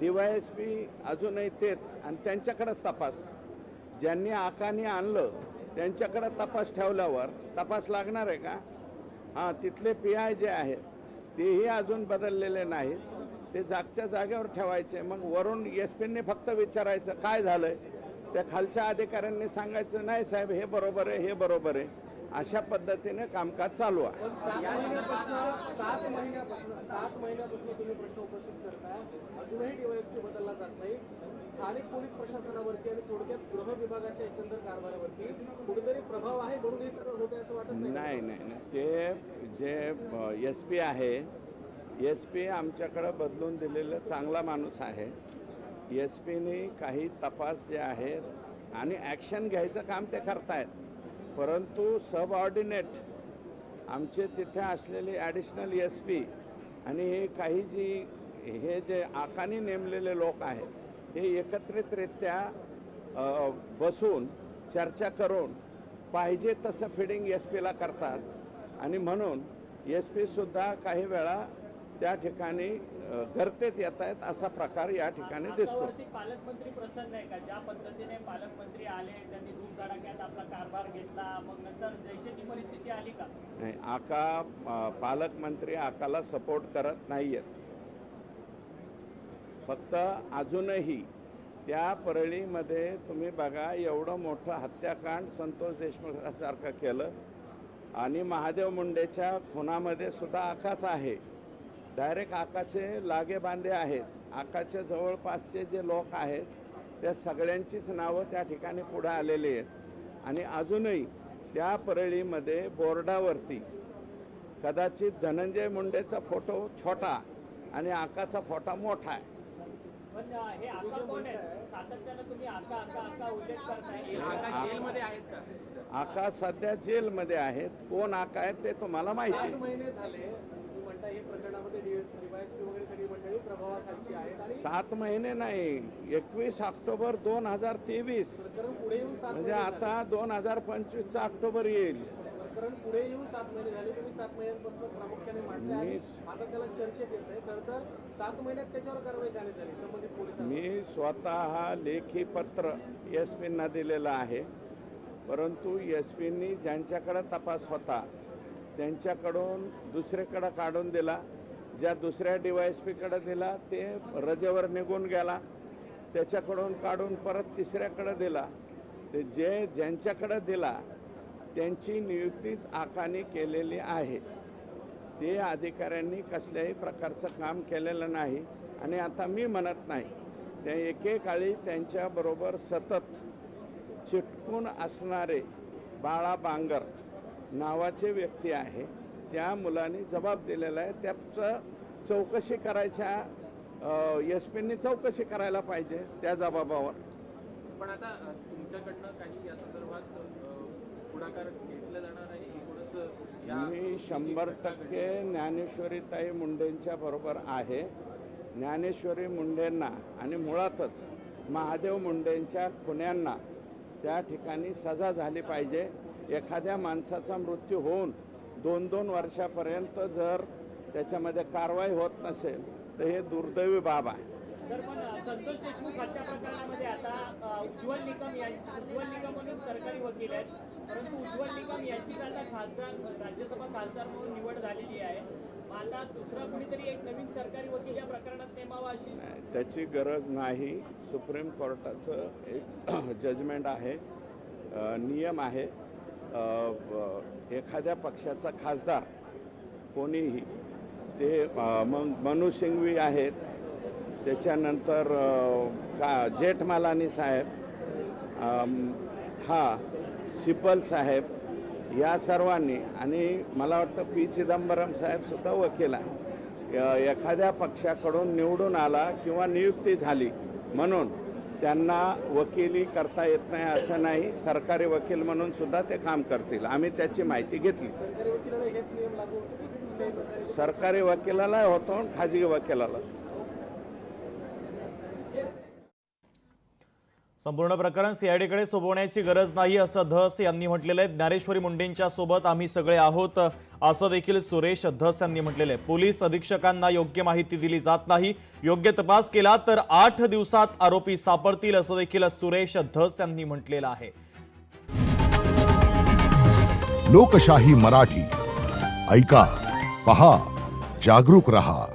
DYSP अजूनही तेच आणि त्यांच्याकडेच तपास. ज्यांनी आकानी आणलं त्यांच्याकडे तपास ठेवल्यावर तपास लागणार आहे का? हां, तिथले PI जे आहेत तेही अजून बदललेले नाहीत. ते जागच्या जागेवर ठेवायचे. मग वरून SP-ने फक्त विचारायचं काय झालंय, त्या खालच्या अधिकाऱ्यांनी सांगायचं नाही साहेब हे बरोबर आहे, हे बरोबर आहे. अशा पद्धतीने कामकाज चालू आहे. 7 महिन्यापासून तुम्ही प्रश्न उपस्थित करताय, अजूनही DYSP बदलला जात नाही. स्थानिक पोलीस प्रशासनावरती आणि थोडक्यात गृह विभागाच्या एकंदर कारभारावरती कुठेतरी प्रभाव आहे म्हणून हे सगळं होते असं वाटत नाही? नाही. ते जे SP आहे, SP आमच्याकडे बदलून दिलेलं चांगला माणूस आहे. SP-ने काही तपास जे आहेत आणि ॲक्शन घ्यायचं काम ते करतायत. परंतु सबऑर्डिनेट आमचे तिथे असलेले ॲडिशनल SP आणि हे जे आकानी नेमलेले लोक आहेत हे एकत्रितरित्या बसून चर्चा करून पाहिजे तसं फिडिंग SP-ला करतात आणि म्हणून SP-सुद्धा काही वेळा त्या ठिकाणी गर्तेत येत आहेत असा प्रकार या ठिकाणी दिसतो. पालकमंत्री प्रसन्न आहे का? ज्या पद्धतीने पालकमंत्री आले, त्यांनी धूम धडाक्यात आपला कारभार घेतला, मग नंतर जैसे ती परिस्थिती आली का? नाही, पालकमंत्री आकाला सपोर्ट करत नाहीयेत. फक्त अजूनही त्या परळीमध्ये तुम्ही बघा, एवढं मोठं हत्याकांड संतोष देशमुखासारखं केलं आणि महादेव मुंडेच्या खुनामध्ये सुद्धा आकाच आहे. डायरेक्ट आकाचे लागे बांधे आहेत. आकाच्या जवळपासचे जे लोक आहेत त्या सगळ्यांचीच नावं त्या ठिकाणी पुढे आलेली आहेत आणि अजूनही त्या परळीमध्ये बोर्डावरती कदाचित धनंजय मुंडेचा फोटो छोटा आणि आकाचा फोटो मोठा आहे. पण हे आका कोण आहे? सातत्यानं तुम्ही आका उल्लेख करताय. जेलमध्ये आहेत का? आका सध्या जेलमध्ये आहेत. कोण आका आहेत ते तुम्हाला माहिती आहे. 7 महिने झाले तुम्ही म्हणता हे प्रकरणामध्ये DYSP वगैरे सगळी मंडळी प्रभावाखालची आहेत आणि 7 महिने नाही, 21 ऑक्टोबर 2023 प्रकरण पुढे येऊन 7 म्हणजे महिने आता 2025चा ऑक्टोबर येईल. प्रकरण पुढे येऊन 7 महिने झाले. तुम्ही 7 महिन्यांपासून प्रामुख्याने मांडताय आणि आता त्याला चर्चेत येत आहे. खरं तर 7 महिन्यात त्याच्यावर कारवाई करण्यात झाली संबंधित पोलिसांनी. मी स्वतः लेखी पत्र SP-ना दिलेलं आहे. परंतु SP-नी ज्यांच्याकडे तपास होता त्यांच्याकडून दुसरीकडे काढून दिला. ज्या दुसऱ्या DYSP-कडे दिला ते रजेवर निघून गेला. त्याच्याकडून काढून परत तिसऱ्याकडे दिला. ते ज्यांच्याकडे दिला त्यांची नियुक्तीच आकाने केलेली आहे. ते अधिकाऱ्यांनी कसल्याही प्रकारचं काम केलेलं नाही आणि आता मी म्हणत नाही, त्या एकेकाळी त्यांच्याबरोबर सतत चिटकून असणारे बाळा बांगर नावाचे व्यक्ती आहे. त्या मुलांनी जबाब दिलेला आहे. त्याचं चौकशी करायच्या SP-नी चौकशी करायला पाहिजे त्या जबाबावर. पण आता तुमच्याकडनं काही या संदर्भात पुढाकार घेतला जाणार आहे? मी 100% ज्ञानेश्वरीताई मुंडेंच्या बरोबर आहे. ज्ञानेश्वरी मुंडेंना आणि मुळातच महादेव मुंडेंच्या खुन्यांना त्या ठिकाणी सजा झाली पाहिजे. एखाद्या माणसाचा मृत्यू होऊन 2-2 वर्षापर्यंत जर त्याच्यामध्ये कारवाई होत नसेल तर हे दुर्दैवी बाब आहे. सर, पण संतोष देशमुख हत्या प्रकरणामध्ये आता उज्ज्वल निकम म्हणून सरकारी वकील आहेत, परंतु उज्ज्वल निकम यांची आता राज्यसभा खासदार म्हणून निवड झालेली आहे. आता दुसरा कुणीतरी एक नवीन सरकारी वकील या प्रकरणात नेमावा अशी त्याची गरज नाही. सुप्रीम कोर्टाचं एक जजमेंट आहे, नियम आहे. एखाद्या पक्षाचा खासदार कोणीही ते मग मनू सिंघवी आहेत, त्याच्यानंतर जेठमालानी साहेब, सिपल साहेब, या सर्वांनी आणि मला वाटतं P. चिदंबरम साहेबसुद्धा वकील आहे. एखाद्या पक्षाकडून निवडून आला किंवा नियुक्ती झाली म्हणून त्यांना वकिली करता येत नाही असं नाही. सरकारी वकील म्हणून सुद्धा ते काम करतील. आम्ही त्याची माहिती घेतली. सरकारी वकिलाला होतो आणि खाजगी वकिलाला. संपूर्ण प्रकरण सीआयडीकडे सोपवण्याची गरज नाही असं धस यांनी म्हटलेलं आहे. ज्ञानेश्वरी मुंडेंच्या सोबत आम्ही सगळे आहोत असं देखील सुरेश धस यांनी म्हटलेलं आहे. पोलीस अधीक्षकांना योग्य माहिती दिली जात नाही, योग्य तपास केला तर 8 दिवसात आरोपी सापडतील असं देखील सुरेश धस यांनी म्हटलेलं आहे. लोकशाही मराठी ऐका, पहा, जागरूक रहा.